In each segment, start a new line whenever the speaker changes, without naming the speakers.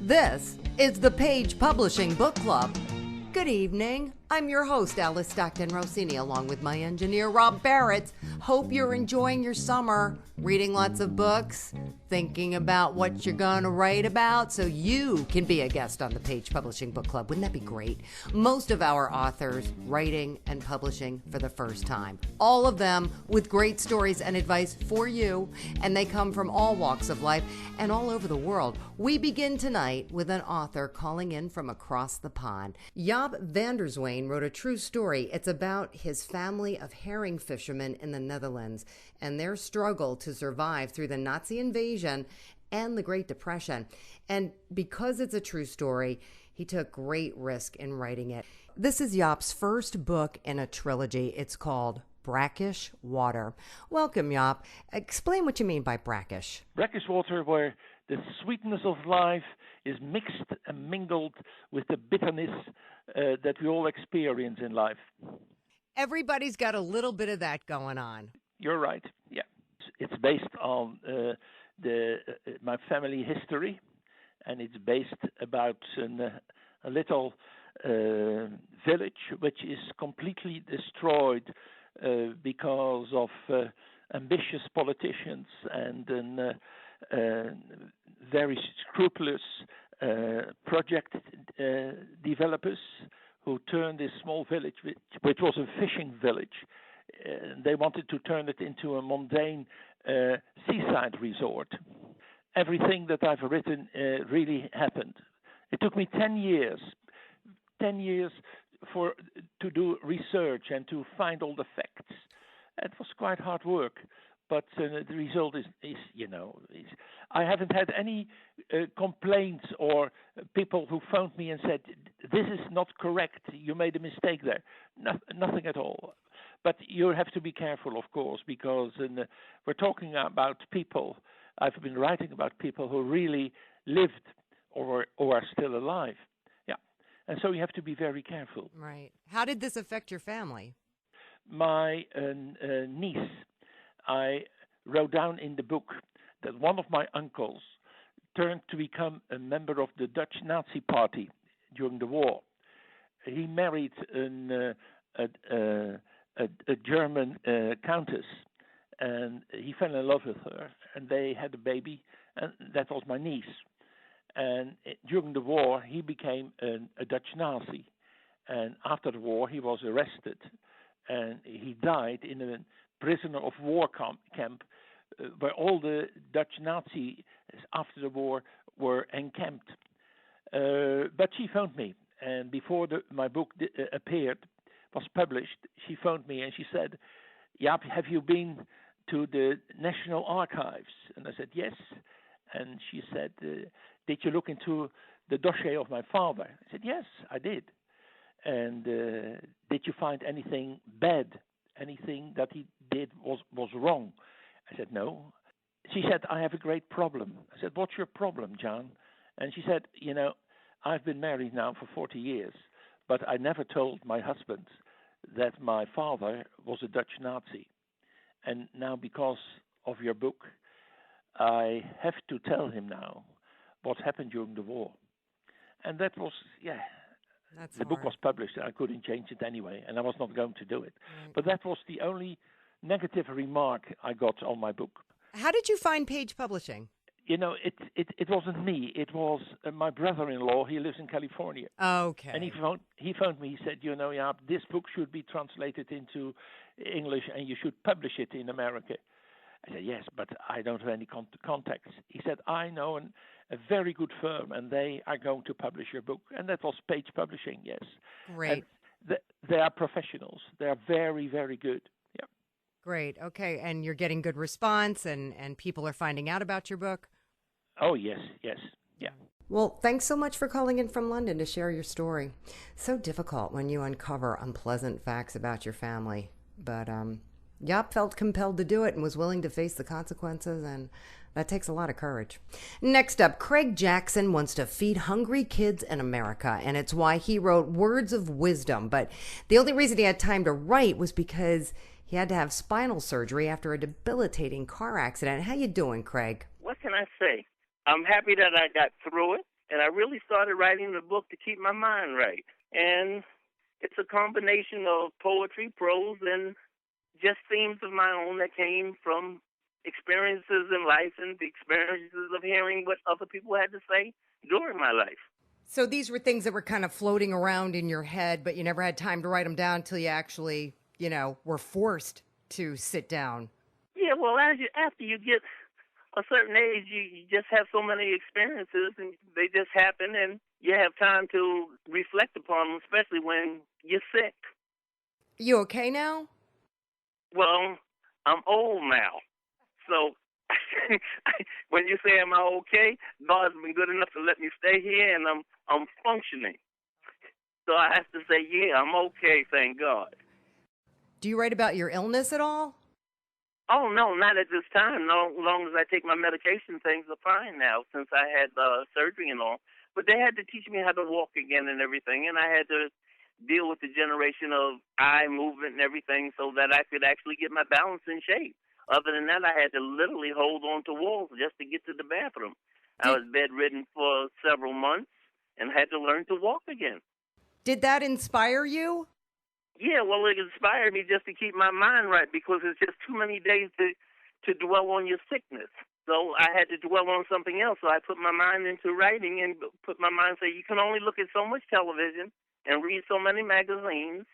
This is the Page Publishing Book Club. Good evening. I'm your host, Alice Stockton Rossini, along with my engineer, Rob Barrett. Hope you're enjoying your summer, reading lots of books, thinking about what you're going to write about so you can be a guest on the Page Publishing Book Club. Wouldn't that be great? Most of our authors writing and publishing for the first time. All of them with great stories and advice for you, and they come from all walks of life and all over the world. We begin tonight with an author calling in from across the pond. Jaap van der Zwaan wrote a true story. It's about his family of herring fishermen in the Netherlands and their struggle to survive through the Nazi invasion and the Great Depression. And because it's a true story, he took great risk in writing it. This is Jaap's first book in a trilogy. It's called Brackish Water. Welcome, Jaap. Explain what you mean by brackish.
Brackish water, where the sweetness of life is mixed and mingled with the bitterness that we all experience in life.
Everybody's got a little bit of that going on.
You're right. Yeah, it's based on my family history, and it's based about a little village which is completely destroyed because of ambitious politicians and very scrupulous project developers who turned this small village, which was a fishing village, they wanted to turn it into a mundane seaside resort. Everything that I've written really happened. It took me 10 years to do research and to find all the facts. It was quite hard work. But the result is I haven't had any complaints or people who phoned me and said, this is not correct, you made a mistake there. Nothing at all. But you have to be careful, of course, because we're talking about people. I've been writing about people who really lived or are still alive. Yeah. And so you have to be very careful.
Right. How did this affect your family?
My niece, I wrote down in the book that one of my uncles turned to become a member of the Dutch Nazi Party during the war. He married a German countess, and he fell in love with her, and they had a baby, and that was my niece. And during the war, he became a Dutch Nazi, and after the war, he was arrested, and he died in a prisoner of war camp where all the Dutch Nazis after the war were encamped. But she phoned me, and before my book was published, she phoned me and she said, Jaap, have you been to the National Archives? And I said, yes. And she said, did you look into the dossier of my father? I said, yes, I did. And did you find anything bad? Anything that he did was wrong? I said, no. She said, I have a great problem. I said, what's your problem, John? And she said, I've been married now for 40 years, but I never told my husband that my father was a Dutch Nazi. And now because of your book, I have to tell him now what happened during the war. And that was,
That's
the
hard.
book was published, and I couldn't change it anyway, and I was not going to do it.
Right.
But that was the only negative remark I got on my book.
How did you find Page Publishing?
It wasn't me. It was my brother-in-law. He lives in California.
Okay.
And he phoned me. He said, Jaap, this book should be translated into English, and you should publish it in America. I said, yes, but I don't have any contacts. He said, I know a very good firm, and they are going to publish your book. And that was Page Publishing, yes.
Great.
And they are professionals. They are very, very good. Yeah.
Great. Okay. And you're getting good response, and people are finding out about your book?
Oh, yes. Yeah.
Well, thanks so much for calling in from London to share your story. So difficult when you uncover unpleasant facts about your family. But Jaap felt compelled to do it and was willing to face the consequences, and that takes a lot of courage. Next up, Craig Jackson wants to feed hungry kids in America, and it's why he wrote Words of Wisdom. But the only reason he had time to write was because he had to have spinal surgery after a debilitating car accident. How you doing, Craig?
What can I say? I'm happy that I got through it, And I really started writing the book to keep my mind right. And it's a combination of poetry, prose, and just themes of my own that came from experiences in life and the experiences of hearing what other people had to say during my life.
So these were things that were kind of floating around in your head, but you never had time to write them down until you actually, were forced to sit down.
Yeah, well, after you get a certain age, you just have so many experiences, and they just happen, and you have time to reflect upon them, especially when you're sick.
You okay now?
Well, I'm old now, so when you say am I okay, God's been good enough to let me stay here, and I'm functioning. So I have to say, yeah, I'm okay, thank God.
Do you write about your illness at all?
Oh, no, not at this time. No, as long as I take my medication, things are fine now since I had surgery and all. But they had to teach me how to walk again and everything, and I had to deal with the generation of eye movement and everything so that I could actually get my balance in shape. Other than that, I had to literally hold on to walls just to get to the bathroom. I was bedridden for several months and had to learn to walk again.
Did that inspire you?
Yeah, well, it inspired me just to keep my mind right because it's just too many days to dwell on your sickness. So I had to dwell on something else. So I put my mind into writing and put my mind say you can only look at so much television and read so many magazines,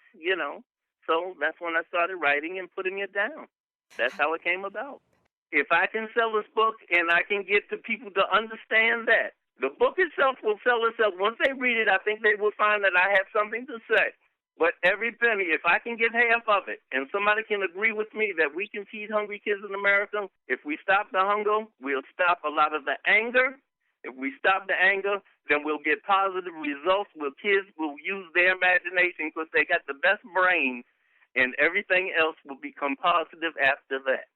So that's when I started writing and putting it down. That's how it came about. If I can sell this book and I can get the people to understand that, the book itself will sell itself. Once they read it, I think they will find that I have something to say. But every penny, if I can get half of it, and somebody can agree with me that we can feed hungry kids in America, if we stop the hunger, we'll stop a lot of the anger. If we stop the anger, then we'll get positive results where kids will use their imagination because they got the best brains, and everything else will become positive after that.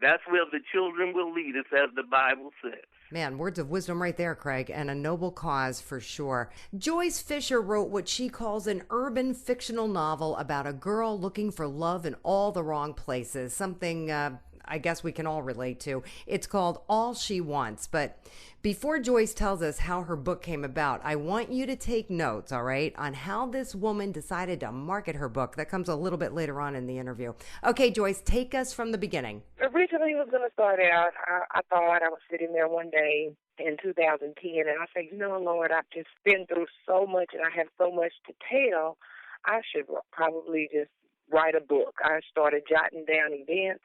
That's where the children will lead us, as the Bible says.
Man, words of wisdom right there, Craig, and a noble cause for sure. Joyce Fisher wrote what she calls an urban fictional novel about a girl looking for love in all the wrong places, something I guess we can all relate to. It's called All She Wants. But before Joyce tells us how her book came about, I want you to take notes, all right, on how this woman decided to market her book. That comes a little bit later on in the interview. Okay, Joyce, take us from the beginning.
Originally, it was going to start out, I thought I was sitting there one day in 2010, and I said, Lord, I've just been through so much, and I have so much to tell. I should probably just write a book. I started jotting down events.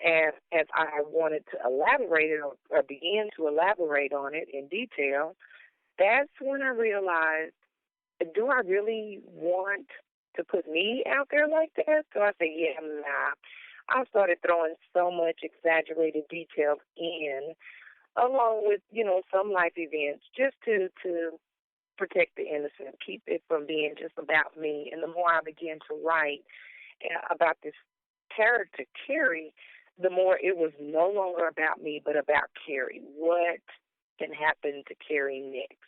And as I wanted to elaborate it or begin to elaborate on it in detail, that's when I realized, do I really want to put me out there like that? So I said, yeah, nah. I started throwing so much exaggerated details in, along with, some life events, just to protect the innocent, keep it from being just about me. And the more I began to write about this character, Carrie, the more it was no longer about me, but about Carrie. What can happen to Carrie next?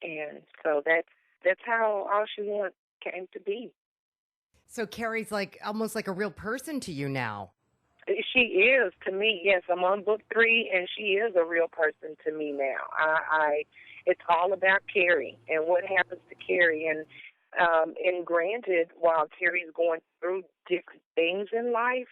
And so that's how All She Wants came to be.
So Carrie's almost like a real person to you now.
She is to me. Yes, I'm on book 3, and she is a real person to me now. It's all about Carrie and what happens to Carrie. And granted, while Carrie's going through different things in life,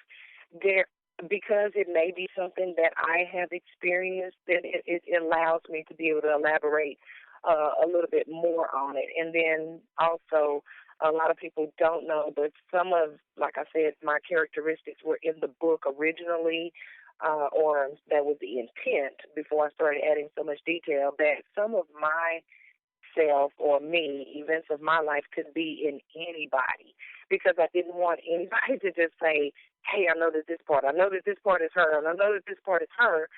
because it may be something that I have experienced, that it allows me to be able to elaborate a little bit more on it. And then also, a lot of people don't know, but some of, like I said, my characteristics were in the book originally, or that was the intent before I started adding so much detail, that some of myself or me, events of my life, could be in anybody, because I didn't want anybody to just say, hey, I know that this part is her, and I know that this part is her.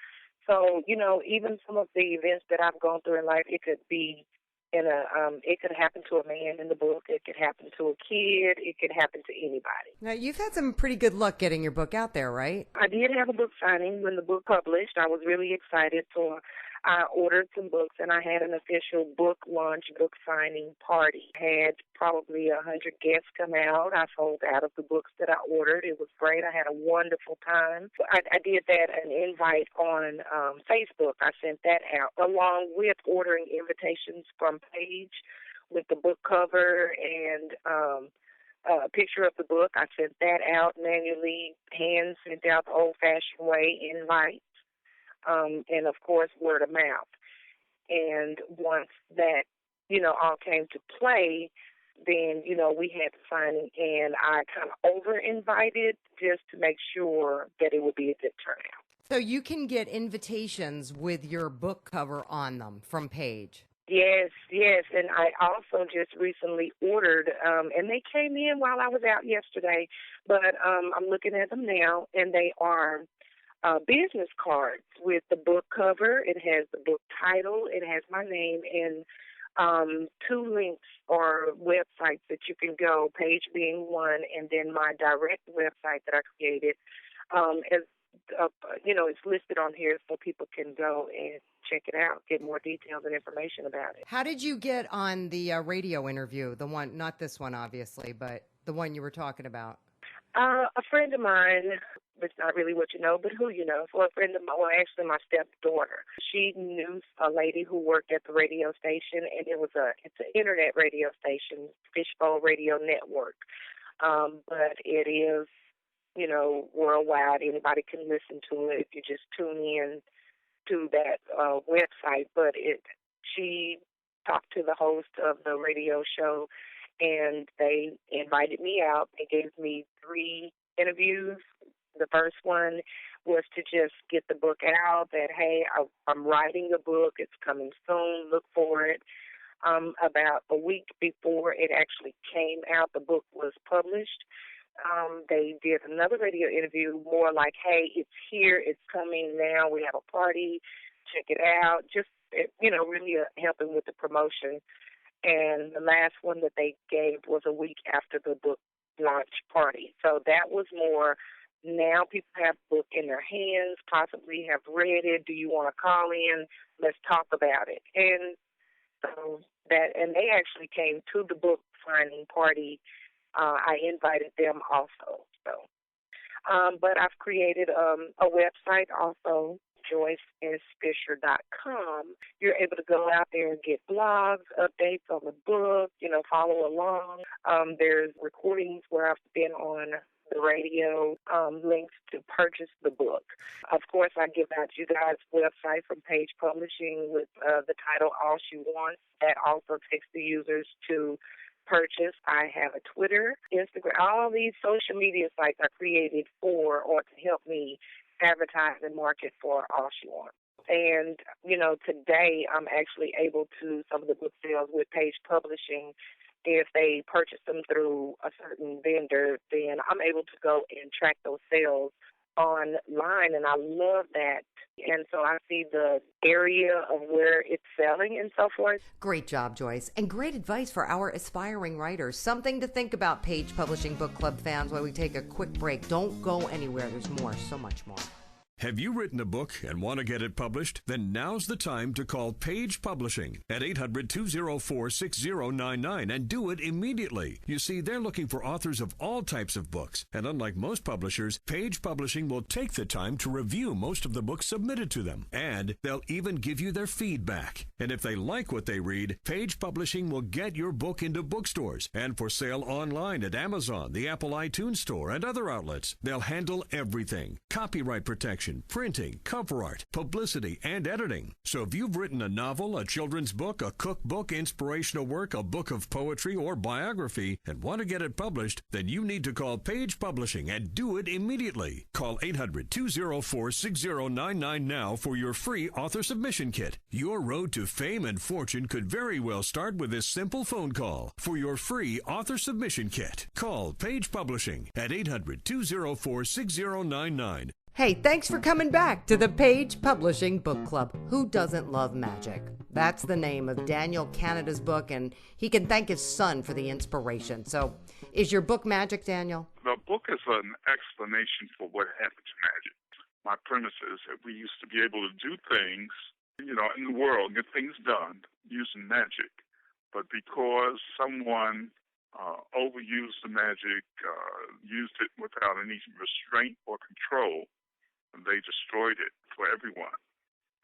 So, even some of the events that I've gone through in life, it could be it could happen to a man in the book, it could happen to a kid, it could happen to anybody.
Now, you've had some pretty good luck getting your book out there, right?
I did have a book signing when the book published. I was really excited, so I ordered some books, and I had an official book launch, book signing party. I had probably 100 guests come out. I sold out of the books that I ordered. It was great. I had a wonderful time. So I did that, an invite on Facebook. I sent that out, along with ordering invitations from Page with the book cover and a picture of the book. I sent that out manually, hand sent out the old-fashioned way, invites, and, of course, word of mouth. And once that, all came to play, then, we had the signing, and I kind of over-invited just to make sure that it would be a good turnout.
So you can get invitations with your book cover on them from Page.
Yes, and I also just recently ordered, and they came in while I was out yesterday, but I'm looking at them now, and they are business cards with the book cover. It has the book title, it has my name, and 2 links or websites that you can go, Page being one, and then my direct website that I created. It's listed on here so people can go and check it out, get more details and information about it.
How did you get on the radio interview? The one, not this one, obviously, but the one you were talking about?
A friend of mine, it's not really what you know, but who you know. So a friend of mine, well, actually my stepdaughter, she knew a lady who worked at the radio station, and it's an internet radio station, Fishbowl Radio Network. But it is, worldwide. Anybody can listen to it if you just tune in to that website. But she talked to the host of the radio show, and they invited me out. They gave me 3 interviews. The first one was to just get the book out, that, hey, I'm writing a book. It's coming soon. Look for it. About a week before it actually came out, the book was published. They did another radio interview, more like, hey, it's here, it's coming now, we have a party, check it out, just, really helping with the promotion. And the last one that they gave was a week after the book launch party. So that was more, now people have the book in their hands, possibly have read it, do you want to call in, let's talk about it. And so and they actually came to the book signing party. I invited them also. So, but I've created a website also, JoyceSFisher.com. You're able to go out there and get blogs, updates on the book, follow along. There's recordings where I've been on the radio, links to purchase the book. Of course, I give out you guys' website from Page Publishing with the title All She Wants. That also takes the users to purchase. I have a Twitter, Instagram, all these social media sites are created for or to help me advertise and market for All She Wants. And, today I'm actually able to, some of the book sales with Page Publishing, if they purchase them through a certain vendor, then I'm able to go and track those sales online, and I love that. And so I see the area of where it's selling and so forth.
Great job, Joyce, and great advice for our aspiring writers. Something to think about, Page Publishing Book Club fans, while we take a quick break. Don't go anywhere. There's more, so much more.
Have you written a book and want to get it published? Then now's the time to call Page Publishing at 800-204-6099 and do it immediately. You see, they're looking for authors of all types of books. And unlike most publishers, Page Publishing will take the time to review most of the books submitted to them. And they'll even give you their feedback. And if they like what they read, Page Publishing will get your book into bookstores and for sale online at Amazon, the Apple iTunes Store, and other outlets. They'll handle everything: copyright protection, printing, cover art, publicity, and editing. So if you've written a novel, a children's book, a cookbook, inspirational work, a book of poetry, or biography, and want to get it published, then you need to call Page Publishing and do it immediately. Call 800-204-6099 now for your free author submission kit. Your road to fame and fortune could very well start with this simple phone call. For your free author submission kit, call Page Publishing at 800-204-6099.
Hey, thanks for coming back to the Page Publishing Book Club. Who doesn't love magic? That's the name of Daniel Canada's book, and he can thank his son for the inspiration. So, is your book magic, Daniel?
The book is an explanation for what happened to magic. My premise is that we used to be able to do things in the world, get things done using magic. But because someone overused the magic, used it without any restraint or control, they destroyed it for everyone.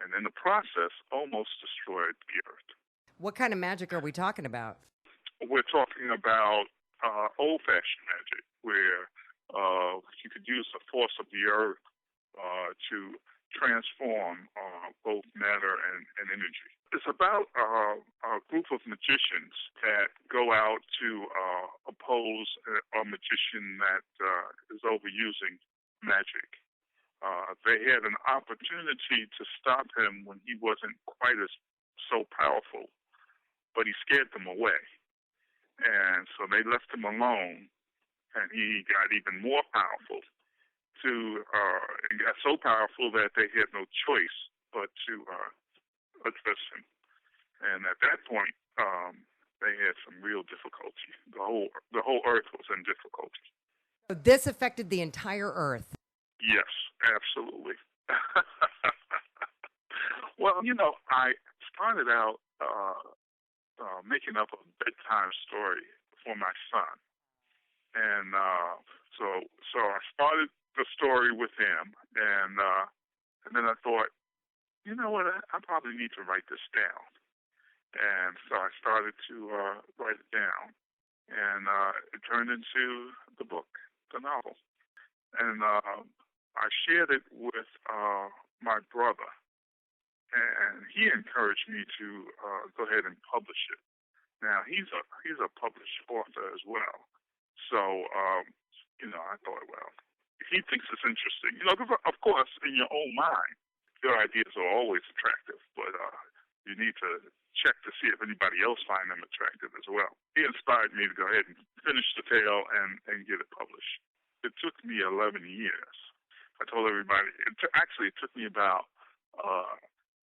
And in the process, almost destroyed the earth.
What kind of magic are we talking about?
We're talking about old-fashioned magic, where you could use the force of the earth to transform both matter and energy. It's about a group of magicians that go out to oppose a magician that is overusing magic. They had an opportunity to stop him when he wasn't quite as so powerful, but he scared them away. And so they left him alone, and he got even more powerful. He got so powerful that they had no choice but to address him. And at that point, they had some real difficulty. The whole earth was in difficulty.
So this affected the entire earth.
Yes, absolutely. Well, I started out making up a bedtime story for my son, and so I started the story with him, and then I thought, you know what, I probably need to write this down, and so I started to write it down, and it turned into the book, the novel, and I shared it with my brother, and he encouraged me to go ahead and publish it. Now he's a published author as well, so I thought, well, if he thinks it's interesting, of course, in your own mind, your ideas are always attractive, but you need to check to see if anybody else finds them attractive as well. He inspired me to go ahead and finish the tale and get it published. It took me 11 years. I told everybody, it took me about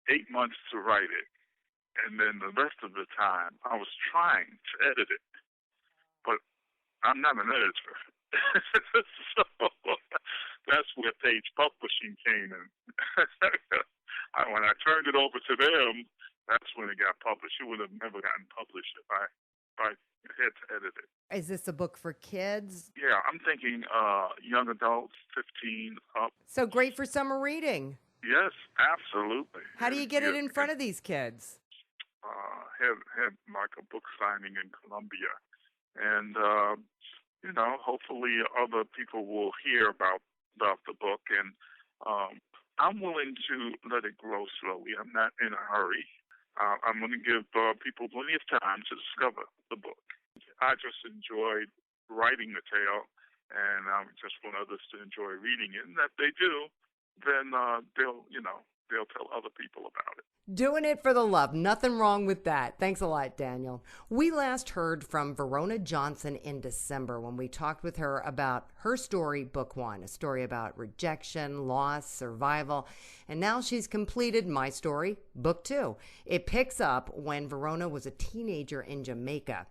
8 months to write it. And then the rest of the time, I was trying to edit it. But I'm not an editor. So that's where Page Publishing came in. When I turned it over to them, that's when it got published. It would have never gotten published if I had to edit it.
Is this a book for kids?
Yeah, I'm thinking young adults, 15 up.
So great for summer reading.
Yes, absolutely.
How do you get it in front of these kids?
Had like a book signing in Columbia, and hopefully other people will hear about the book, and I'm willing to let it grow slowly. I'm not in a hurry. I'm going to give people plenty of time to discover the book. I just enjoyed writing the tale, and I just want others to enjoy reading it. And if they do, then they'll tell other people about it.
Doing it for the love. Nothing wrong with that. Thanks a lot, Daniel. We last heard from Verona Johnson in December when we talked with her about her story, Book One, a story about rejection, loss, survival. And now she's completed my story, Book Two. It picks up when Verona was a teenager in Jamaica.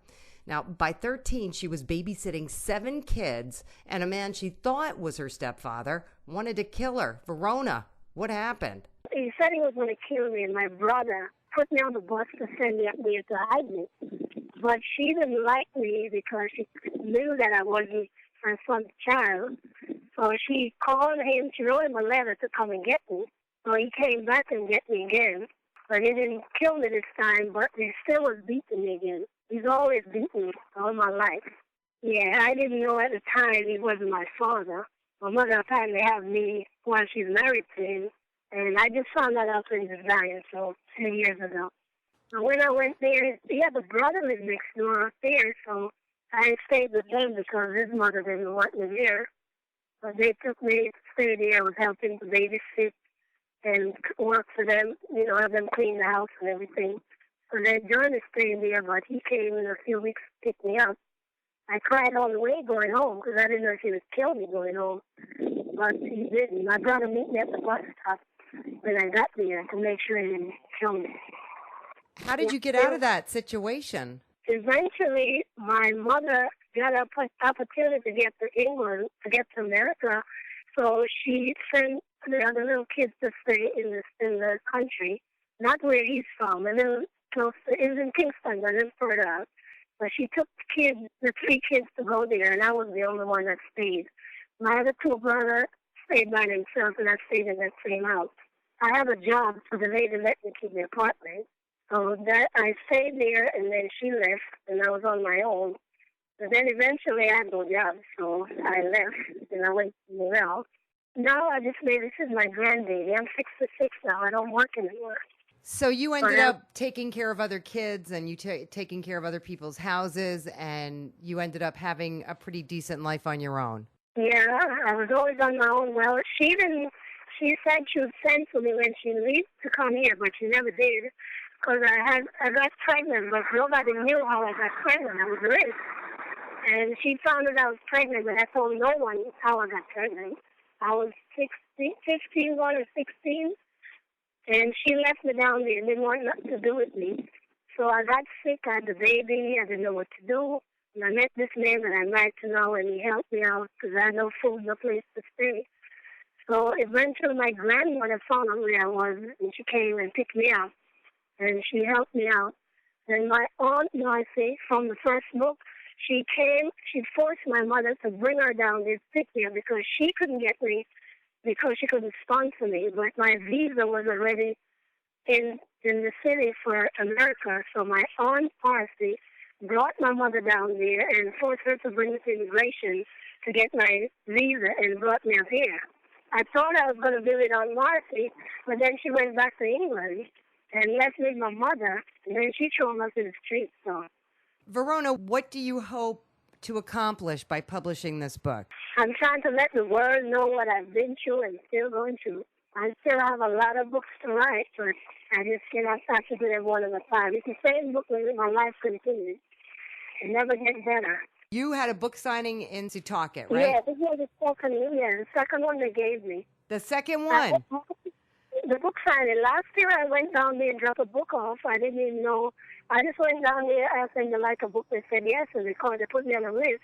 Now, by 13, she was babysitting 7 kids, and a man she thought was her stepfather wanted to kill her. Verona, what happened?
He said he was going to kill me, and my brother put me on the bus to send me up there to hide me. But she didn't like me because she knew that I wasn't her son's child. So she called him, she wrote him a letter to come and get me. So he came back and get me again. But he didn't kill me this time, but he still was beating me again. He's always beaten me all my life. Yeah, I didn't know at the time he wasn't my father. My mother apparently had me while she's married to him. And I just found that out when he was dying, so 10 years ago. And when I went there, he had a brother lived next door there, so I stayed with them because his mother didn't want me there. But they took me to stay there. I was helping to babysit and work for them, have them clean the house and everything. So then John is staying there, but he came in a few weeks to pick me up. I cried all the way going home because I didn't know if he would kill me going home. But he didn't. My brother met me at the bus stop when I got there to make sure he didn't kill me.
How did you get out of that situation?
Eventually, my mother got an opportunity to get to England, to get to America, so she sent the other little kids to stay in the country. not where he's from, a little close. It was in Kingston, but a little further out. But she took the 3 kids to go there, and I was the only one that stayed. My other 2 brothers stayed by themselves, and I stayed in that same house. I have a job, so the lady let me keep the apartment. So that I stayed there, and then she left, and I was on my own. But then eventually I had no job, so I left, and I went somewhere else. Now I just made this is my grandbaby. I'm 66 now. I don't work anymore.
So you ended up taking care of other kids, and you taking care of other people's houses, and you ended up having a pretty decent life on your own.
Yeah, I was always on my own. Well, she said she would send for me when she leaves to come here, but she never did. Because I got pregnant, but nobody knew how I got pregnant. I was raped. And she found out I was pregnant, but I told no one how I got pregnant. I was 15 going to 16, and she left me down there and didn't want nothing to do with me. So I got sick, I had the baby, I didn't know what to do. And I met this man that I'm married to now, and he helped me out because I had no food, no place to stay. So eventually my grandmother found out where I was, and she came and picked me up. And she helped me out. And my Aunt Marcy, from the first book, she forced my mother to bring her down there to pick me up because she couldn't get me, because she couldn't sponsor me. But my visa was already in the city for America. So my Aunt Marcy brought my mother down there and forced her to bring me to immigration to get my visa and brought me up here. I thought I was going to visit Aunt Marcy, but then she went back to England and left me with my mother, and then she threw me up in the street. So,
Verona, what do you hope to accomplish by publishing this book?
I'm trying to let the world know what I've been through and still going through. I still have a lot of books to write, but I just cannot stop to do them one at a time. It's the same book where my life continues. It never gets better.
You had a book signing in Setauket, right?
Yeah, this was the second one they gave me.
The second one?
The book signing. Last year I went down there and dropped a book off. I didn't even know. I just went down there asking to like a book. They said yes, and they put me on a list.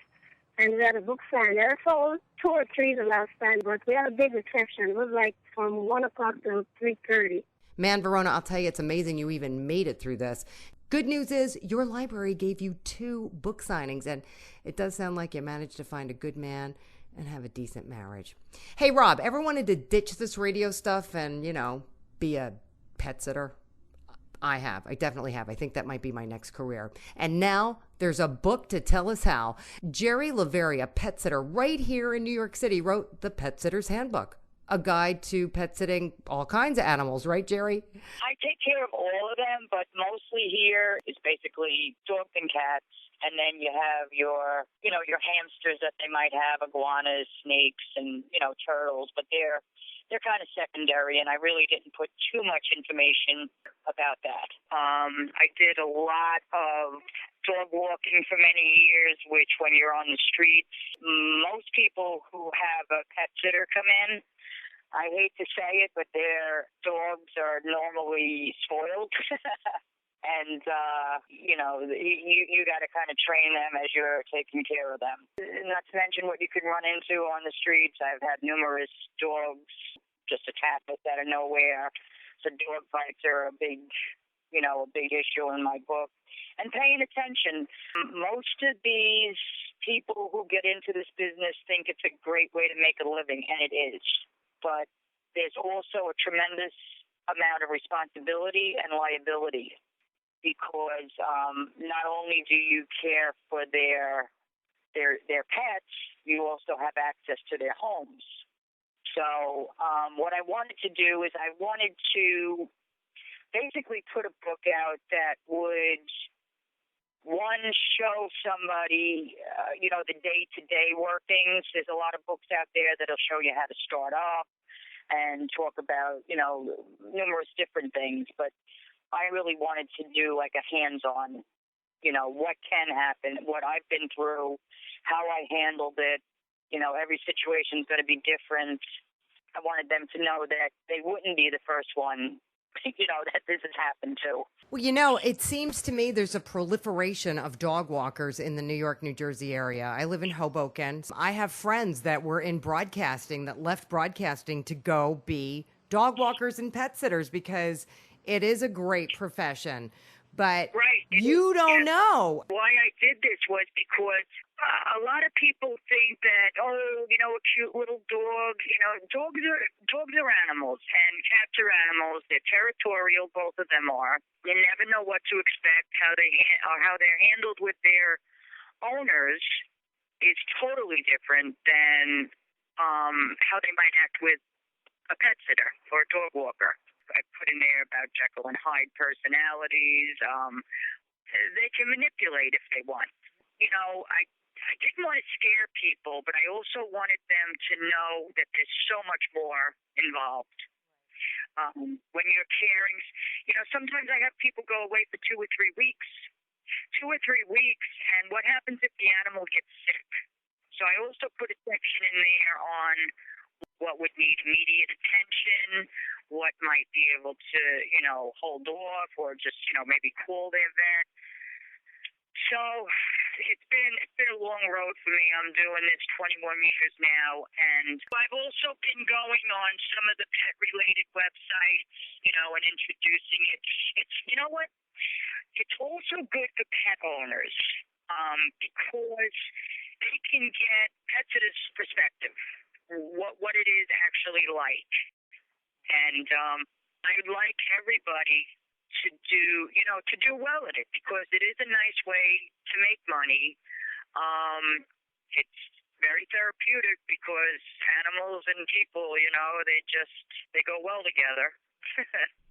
And we had a book sign. There sold 2 or 3 the last time, but we had a big reception. It was like from 1 o'clock to 3:30.
Man, Verona, I'll tell you, it's amazing you even made it through this. Good news is your library gave you 2 book signings, and it does sound like you managed to find a good man and have a decent marriage. Hey, Rob, ever wanted to ditch this radio stuff and, be a pet sitter? I have. I definitely have. I think that might be my next career. And now there's a book to tell us how. Jerry Laveria, a pet sitter right here in New York City, wrote The Pet Sitter's Handbook, a guide to pet sitting all kinds of animals, right, Jerry?
I take care of all of them, but mostly here is basically dogs and cats. And then you have your hamsters that they might have, iguanas, snakes, and, turtles, but they're kind of secondary, and I really didn't put too much information about that. I did a lot of dog walking for many years, which when you're on the streets, most people who have a pet sitter come in, I hate to say it, but their dogs are normally spoiled. And, you got to kind of train them as you're taking care of them. Not to mention what you can run into on the streets. I've had numerous dogs just attack us out of nowhere. So dog fights are a big issue in my book. And paying attention. Most of these people who get into this business think it's a great way to make a living, and it is. But there's also a tremendous amount of responsibility and liability. Because not only do you care for their pets, you also have access to their homes. So what I wanted to do is I wanted to basically put a book out that would, one, show somebody, the day-to-day workings. There's a lot of books out there that'll show you how to start up and talk about, numerous different things. But I really wanted to do like a hands-on, what can happen, what I've been through, how I handled it. Every situation is going to be different. I wanted them to know that they wouldn't be the first one, that this has happened to.
Well, it seems to me there's a proliferation of dog walkers in the New York, New Jersey area. I live in Hoboken. I have friends that were in broadcasting that left broadcasting to go be dog walkers and pet sitters because It is a great profession, but
Right.
you don't know.
Why I did this was because a lot of people think that, oh, you know, a cute little dog. You know, dogs are animals, and cats are animals. They're territorial. Both of them are. You never know what to expect. How they're handled with their owners is totally different than how they might act with a pet sitter or a dog walker. I put in there about Jekyll and Hyde personalities. They can manipulate if they want. You know, I didn't want to scare people, but I also wanted them to know that there's so much more involved. When you're caring, you know, sometimes I have people go away for 2 or 3 weeks. 2 or 3 weeks, and what happens if the animal gets sick? So I also put a section in there on what would need immediate attention, what might be able to, you know, hold off or just, you know, maybe cool their vet. So it's been a long road for me. I'm doing this 21 years now, and I've also been going on some of the pet-related websites, you know, and introducing it. It's, you know what? It's also good for pet owners because they can get pet sitters' perspective, what it is actually like. And I would like everybody to do well at it because it is a nice way to make money. It's very therapeutic because animals and people, you know, they go well together.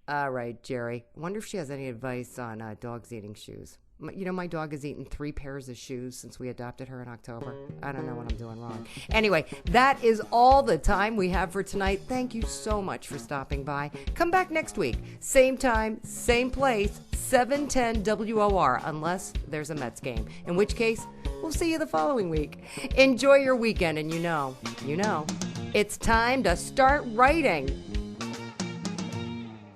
All right, Jerry. I wonder if she has any advice on dogs eating shoes. You know, my dog has eaten 3 pairs of shoes since we adopted her in October. I don't know what I'm doing wrong. Anyway, that is all the time we have for tonight. Thank you so much for stopping by. Come back next week. Same time, same place, 710 WOR, unless there's a Mets game. In which case, we'll see you the following week. Enjoy your weekend, and you know, it's time to start writing.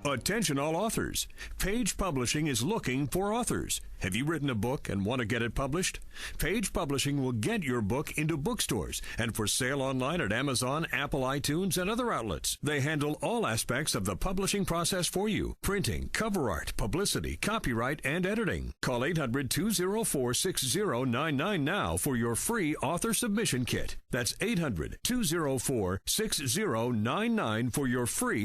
Attention all authors. Page Publishing is looking for authors. Have you written a book and want to get it published? Page Publishing will get your book into bookstores and for sale online at Amazon, Apple iTunes, and other outlets. They handle all aspects of the publishing process for you. Printing, cover art, publicity, copyright, and editing. Call 800-204-6099 now for your free author submission kit. That's 800-204-6099 for your free